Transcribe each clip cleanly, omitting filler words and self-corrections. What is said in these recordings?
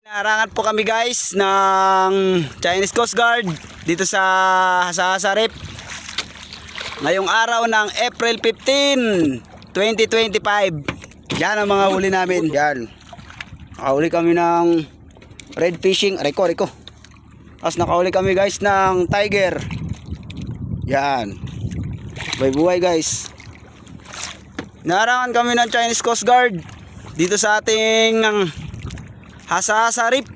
Narangan po kami guys ng Chinese Coast Guard dito sa Hasahasa-Reef. Ngayong araw ng April 15, 2025. Yan ang mga huli namin. Yan. Nakahuli kami ng red fishing. Reko. Tapos nakahuli kami guys ng tiger. Yan. Buhay guys. Narangan kami ng Chinese Coast Guard dito sa ating Hasahasa-Reef.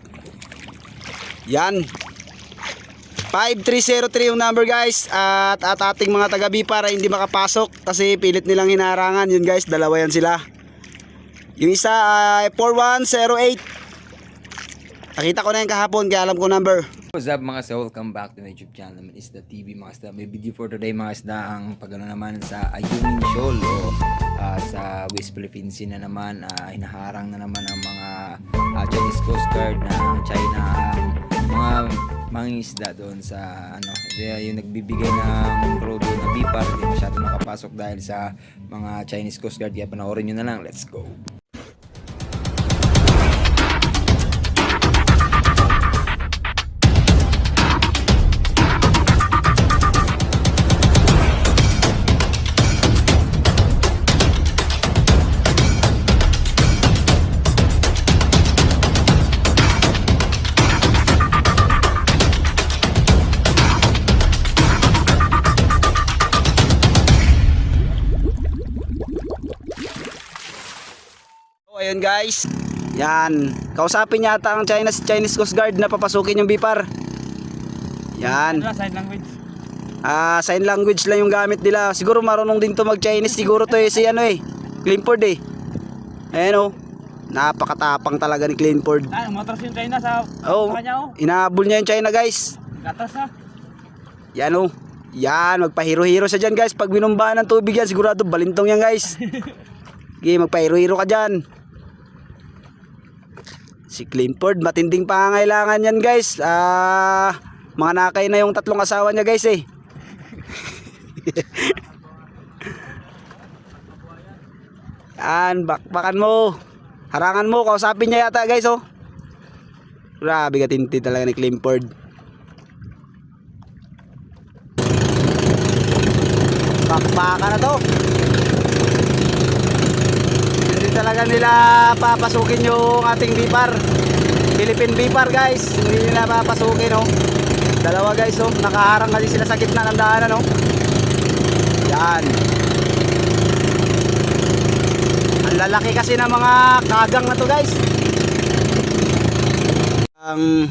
Yan. 5303 yung number guys. At ating mga taga-B para hindi makapasok kasi pilit nilang hinarangan. Yun guys, dalawa yan sila. Yung isa ay 4108. Nakita ko na yung kahapon kaya alam ko number. What's up mga isda? Welcome back to my YouTube channel naman, Isda TV mga isda. May video for today mga isda ang pagano naman sa Ayungin Shoal o sa West Philippine Sea na naman. Hinaharang na naman ang mga Chinese Coast Guard ng China, mga isda doon sa yung nagbibigay ng rodo na bipar, hindi masyado makapasok dahil sa mga Chinese Coast Guard. Kaya panoorin nyo na lang. Let's go! Ayun guys. Yan. Kausapin yata ang Chinese Coast Guard na papasukin yung bipar. Yan. Sign language. Sign language lang yung gamit nila. Siguro marunong din to mag-Chinese. Siguro to si Clifford eh. Ayan napakatapang talaga ni Clifford. Matras yung China sa kanya Inahabol niya yung China guys. Gatras na. Yan Yan, magpahiro-hiro siya dyan guys. Pag binumbahan ng tubig yan, sigurado balintong yan guys. Okay, magpahiro-hiro ka dyan. Si Clifford, matinding pangangailangan yan guys. Mga nakay na yung tatlong asawa niya guys eh. Yan, bakbakan mo. Harangan mo, kausapin niya yata guys Grabe katinti talaga ni Clifford. Bakbakan na to. Hindi talaga nila papasukin yung ating bipar. Philippine bipar guys. Hindi nila papasukin Dalawa guys nakaharang kasi sila sa gitna ng daanan Yan. Ang lalaki kasi ng mga kagang na to guys. Ang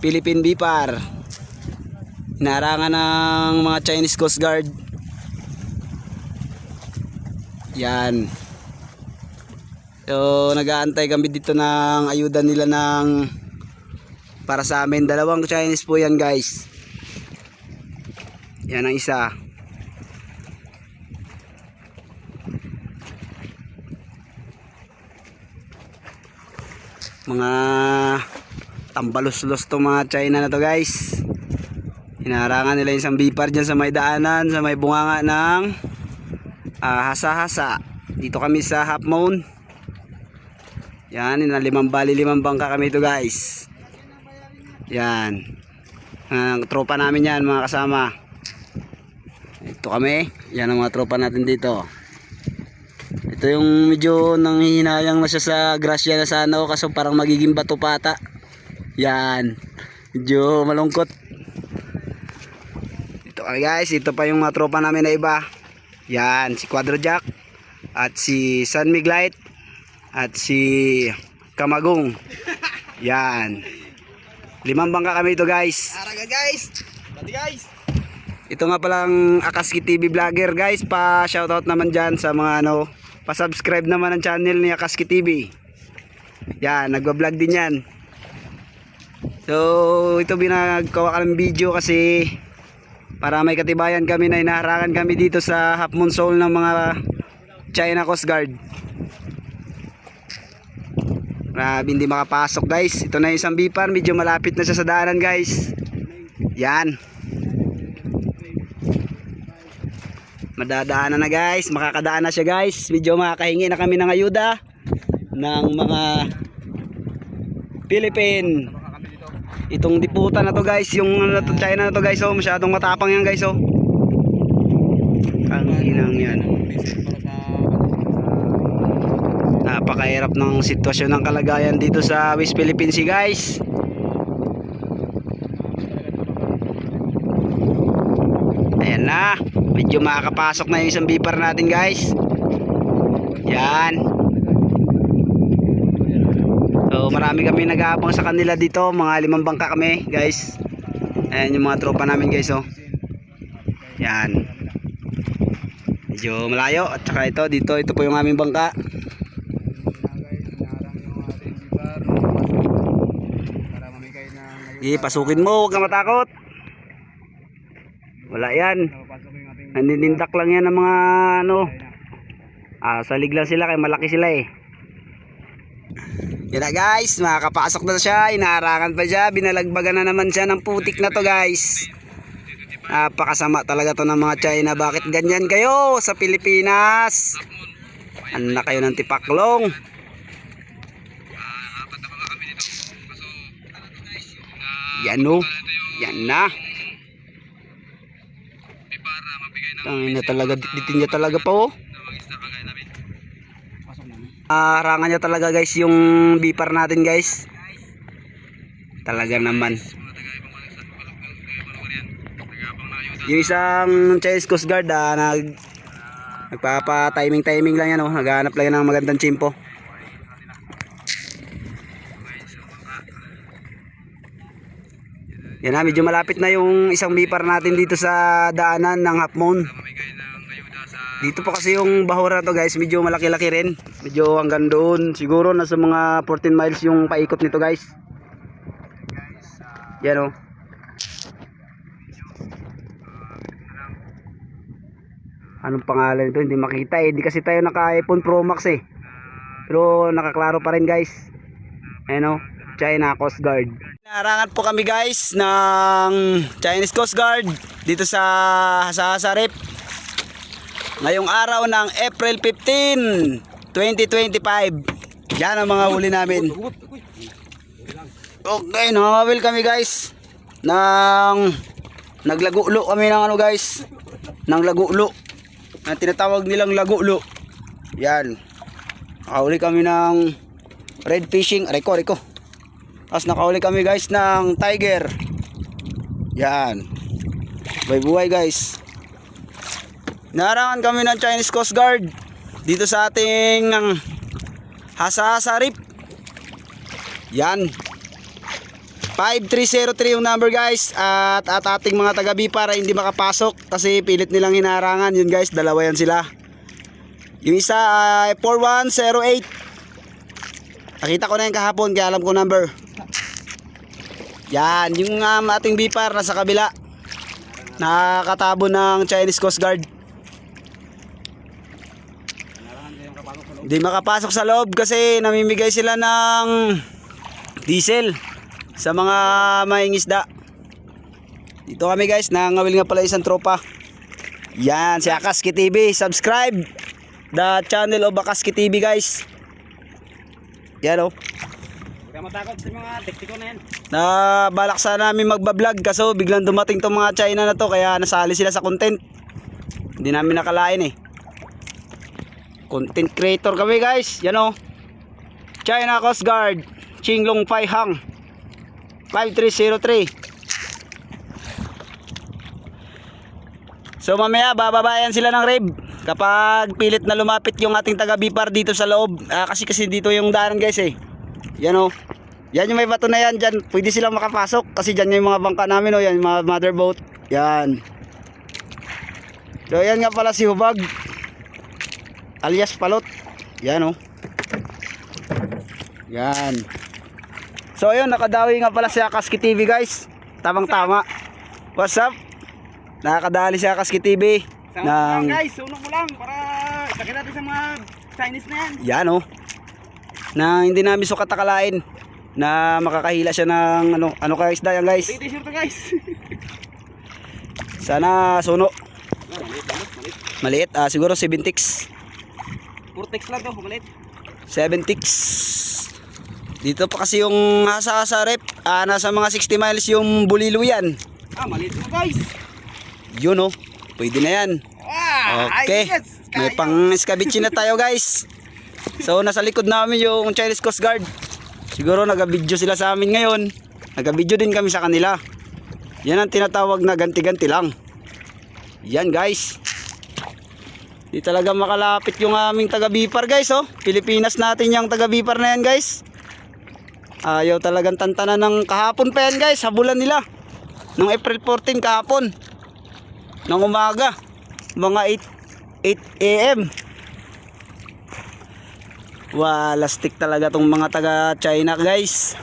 Philippine bipar. Hinarangan ng mga Chinese Coast Guard. Yan. So nag-aantay kami dito ng ayuda nila para sa amin. Dalawang Chinese po yan guys. Yan ang isa. Mga tambalos-los to mga China na to guys. Hinarangan nila yung isang bipar dyan sa may daanan, sa may bunganga ng Hasahasa. Dito kami sa Half Moon. Yan, limang bangka kami ito guys. Yan. Tropa namin yan mga kasama. Ito kami. Yan ang mga tropa natin dito. Ito yung medyo nanghihinayang na siya sa grasya na sana kaso parang magiging bato pata. Yan. Medyo malungkot. Ito kami guys. Ito pa yung mga tropa namin na iba. Yan, si Quadro Jack at si San Miglite at si Kamagong. Yan. 5 bangka kami ito guys. Araga guys. Dati guys. Ito nga palang Akaski TV vlogger guys. Pa shoutout naman dyan sa mga pa subscribe naman ang channel ni Akaski TV. Yan, nagwa-vlog din yan. So ito binagawa ka ng video kasi para may katibayan kami na hinaharangan kami dito sa Half Moon Shoal ng mga China Coast Guard. Grabe, hindi makapasok guys. Ito na yung isang bipar, medyo malapit na siya sa daanan guys. Yan. Madadaanan na guys, makakadaan na siya guys. Medyo makakahingi na kami ng ayuda ng mga Philippine. Itong diputan na to guys, yung China na to guys, oh, masyadong matapang yan guys, oh. Ang inang yan. Napakahirap ng sitwasyon ng kalagayan dito sa West Philippine Sea guys. Ayan na, medyo makakapasok na yung isang beeper natin guys. Yan. So marami kami nag-aabang sa kanila dito, mga 5 bangka kami guys. Ayan yung mga tropa namin guys, oh. Yan. Medyo malayo at saka ito po yung aming bangka. Pasukin mo, huwag ka matakot. Wala yan. Nandinindak lang yan ng mga ano. Salig lang sila kaya malaki sila eh. Yan na guys, makakapasok na siya. Inaharangan pa siya, binalagbagan na naman siya ng putik na to guys. Napakasama talaga to ng mga China. Bakit ganyan kayo sa Pilipinas? Ano na kayo ng tipaklong? Yan o, yan na. Tangin na talaga, ditin niya talaga pa oh. Harangan niya talaga guys yung beeper natin guys. Talaga naman. Yung isang Chinese Coast Guard nagpapa-timing lang yan, oh. Naghahanap lang yan ng magandang chimpo. Yan na, medyo malapit na yung isang beeper natin dito sa daanan ng Half Moon. Dito po kasi yung bahura to guys, medyo malaki-laki rin. Medyo hanggang doon, siguro nasa mga 14 miles yung paikot nito guys. Yan o. Anong pangalan nito? Hindi makita eh. Hindi kasi tayo naka iPhone Pro Max eh. Pero nakaklaro pa rin guys. Ayan o, China Coast Guard. Naharangan po kami guys ng Chinese Coast Guard dito sa Hasa-Hasa Reef. Ngayong araw ng April 15, 2025. Yan ang mga huli namin. Okay, nangangawil kami guys naglagulo kami ng ano guys, ng lagulo. Ang tinatawag nilang lagulo. Yan. Nakahuli kami ng red fishing. Reko. Tapos nakahuli kami guys ng tiger. Yan. Buhay guys. Naharangan kami ng Chinese Coast Guard dito sa ating Hasa-Hasa Reef. Yan. 5303 yung number guys. At ating mga taga-B para hindi makapasok kasi pilit nilang hinarangan. Yun guys, dalawa yan sila. Yung isa ay 4108. Nakita ko na yung kahapon kaya alam ko number. Yan, yung ating bipar nasa kabila. Nakakatabo ng Chinese Coast Guard. Hindi makapasok sa loob kasi namimigay sila ng diesel sa mga mahingisda. Dito kami guys, nangawil nga pala isang tropa. Yan, si Akaski TV. Subscribe the channel of Akaski TV guys. Yan o. Huwag ka matakot sa mga tektiko na yan. Balak sana namin magbablog kaso biglang dumating tong mga China na to kaya nasali sila sa content. Hindi namin nakalain eh. Content creator kami guys. Yan o. China Coast Guard Qinglong Pai Hang 5303. So mamaya bababayan sila ng rib kapag pilit na lumapit yung ating taga Bipar dito sa loob. Kasi dito yung daanan guys eh. Yan o. Yan yung may bato na yan dyan. Pwede silang makapasok kasi dyan yung mga bangka namin o. Yan yung mga mother boat. Yan. So yan nga pala si Hubag alias Palot. Yan o. Yan. So ayun, nakadawi nga pala si Akaski TV guys. Tamang tama. What's up? Nakakadali si Akaski TV. Sama guys, sunog mo lang para itakin natin sa mga Chinese na yan. Yan o. Na hindi namin sukat akalain na makakahila siya ng ano kaya isda yan guys. T-shirt to guys. Sana suno. Maliit. Maliit, siguro 7 ticks. Vortex lang to, maliit. 7 ticks. Dito pa kasi yung hasa-hasa rep. Nasa mga 60 miles yung Bulilo yan. Maliit mo guys. Yun oh. Pwede na yan. Okay. May pang escabeche na tayo guys. So nasa likod namin yung Chinese Coast Guard. Siguro nag-video sila sa amin ngayon. Nag-video din kami sa kanila. Yan ang tinatawag na ganti-ganti lang. Yan guys. Di talaga makalapit yung aming taga-Bipar guys oh. Pilipinas natin yung taga-Bipar na yan guys. Ayaw talagang tantanan ng kahapon pa yan guys. Habulan nila. Nung April 14 kahapon. Nang umaga. Mga 8 AM. Wala stick talaga tong mga taga China guys.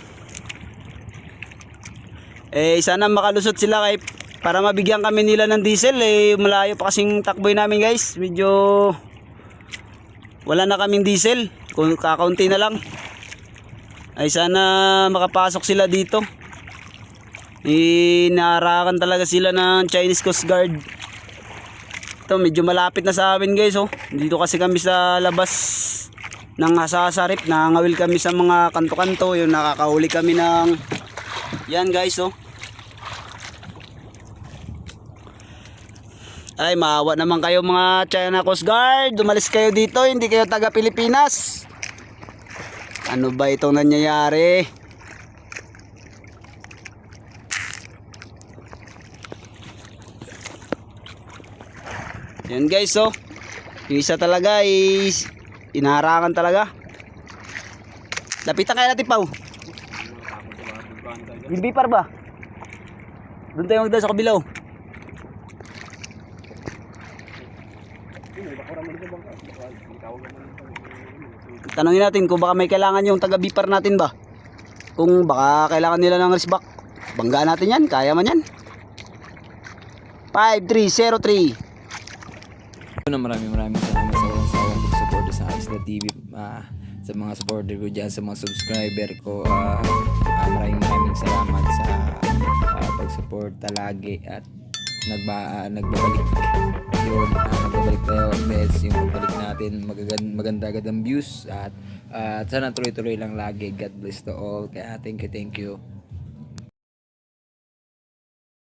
Sana makalusot sila kay para mabigyan kami nila ng diesel. Malayo pa kasing takboy namin guys. Medyo wala na kaming diesel. Kung kakaunti na lang. Sana makapasok sila dito. Inaarakan talaga sila ng Chinese Coast Guard. Ito medyo malapit na sa amin guys oh. Dito kasi kami sa labas ng hasa-hasa rip. Nangawil kami sa mga kanto-kanto. Yung nakakahuli kami ng yan guys oh. Ay maawa naman kayo mga China Coast Guard. Umalis kayo dito. Hindi kayo taga Pilipinas. Ano ba itong nangyayari? Yan guys oh. Yung isa talaga is inaharangan talaga. Lapitan kaya natin Pao. Yung Bipar ba? Doon tayo magdala sa kabilaw. Tanungin natin kung baka may kailangan yung taga Bipar natin ba. Kung baka kailangan nila ng resback. Banggaan natin yan. Kaya man yan. 5303. Maraming salamat sa walang sawang pag-suporta sa Isla TV. Sa mga supporter ko dyan, sa mga subscriber ko. Maraming salamat sa pag-suporta lagi. At nagbabalik yun. Nagbabalik tayo best yung pagbalik natin. Maganda agad ang views. At sana tuloy-tuloy lang lagi. God bless to all. Kaya thank you.